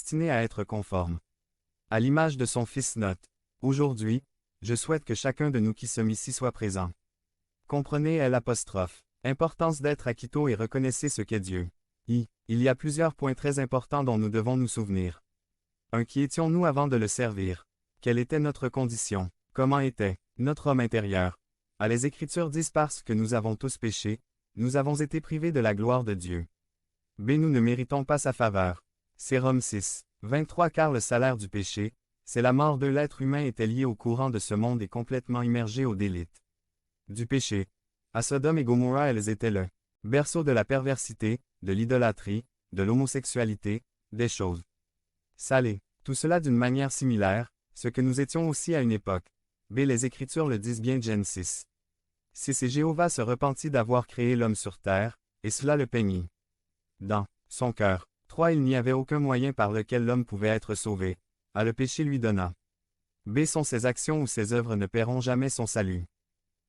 destiné à être conforme à l'image de son Fils. Note. Aujourd'hui, je souhaite que chacun de nous qui sommes ici soit présent. Comprenez l'apostrophe. Importance d'être à Quito et reconnaissez ce qu'est Dieu. Il y a plusieurs points très importants dont nous devons nous souvenir. 1. Qui étions-nous avant de le servir? Quelle était notre condition? Comment était notre homme intérieur? Les Écritures disent parce que nous avons tous péché, nous avons été privés de la gloire de Dieu. B. Nous ne méritons pas sa faveur. C'est Romains 6, 23. Car le salaire du péché, c'est la mort. De l'être humain était lié au courant de ce monde et complètement immergé aux délices du péché. À Sodome et Gomorrha, elles étaient le berceau de la perversité, de l'idolâtrie, de l'homosexualité, des choses salées. Tout cela d'une manière similaire, ce que nous étions aussi à une époque. B. Les Écritures le disent bien. Genèse 6. Et Jéhovah se repentit d'avoir créé l'homme sur terre, et cela le peignit dans son cœur. 3. Il n'y avait aucun moyen par lequel l'homme pouvait être sauvé. Le péché lui donna. B. Sont ses actions ou ses œuvres ne paieront jamais son salut.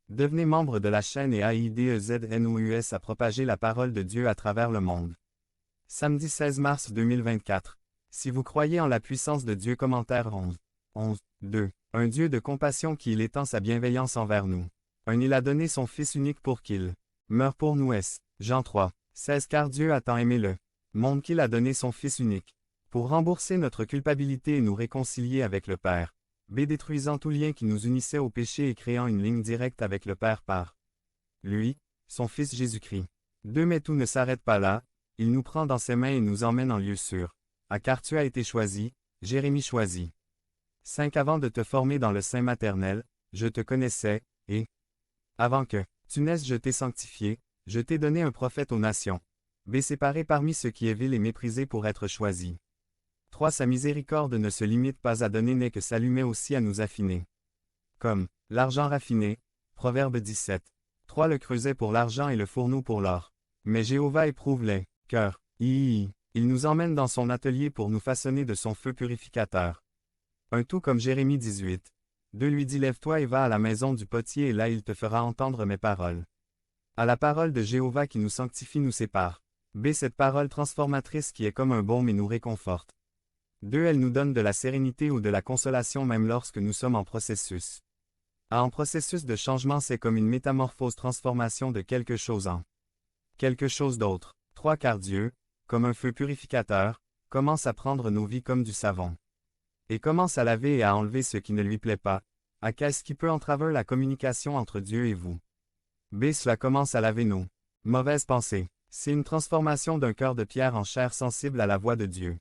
Devenez membre de la chaîne et AIDEZNOUS à propager la parole de Dieu à travers le monde. Samedi 16 mars 2024. Si vous croyez en la puissance de Dieu. Commentaire 11. 2. Un Dieu de compassion qui il étend sa bienveillance envers nous. 1. Il a donné son Fils unique pour qu'il meure pour nous. Jean 3. 16. Car Dieu a tant aimé le monde qu'il a donné son Fils unique, pour rembourser notre culpabilité et nous réconcilier avec le Père. B. Détruisant tout lien qui nous unissait au péché et créant une ligne directe avec le Père par lui, son Fils Jésus-Christ. 2. Mais tout ne s'arrête pas là, il nous prend dans ses mains et nous emmène en lieu sûr. Car tu as été choisi, Jérémie choisi. 5. Avant de te former dans le sein maternel, je te connaissais, et avant que tu naisses je t'ai sanctifié, je t'ai donné un prophète aux nations. B. Séparé parmi ceux qui est vil et méprisé pour être choisi. 3. Sa miséricorde ne se limite pas à donner n'est que s'allumer aussi à nous affiner. Comme l'argent raffiné, Proverbe 17. 3. Le creuset pour l'argent et le fourneau pour l'or. Mais Jéhovah éprouve les cœurs. Il nous emmène dans son atelier pour nous façonner de son feu purificateur. 1. Tout comme Jérémie 18. 2. Lui dit lève-toi et va à la maison du potier et là il te fera entendre mes paroles. À la parole de Jéhovah qui nous sanctifie nous sépare. B. Cette parole transformatrice qui est comme un baume et nous réconforte. 2. Elle nous donne de la sérénité ou de la consolation même lorsque nous sommes en processus. En processus de changement c'est comme une métamorphose transformation de quelque chose en quelque chose d'autre. 3. Car Dieu, comme un feu purificateur, commence à prendre nos vies comme du savon. Et commence à laver et à enlever ce qui ne lui plaît pas. Qu'est-ce qui peut entraver la communication entre Dieu et vous? B. Cela commence à laver nos mauvaises pensées. C'est une transformation d'un cœur de pierre en chair sensible à la voix de Dieu.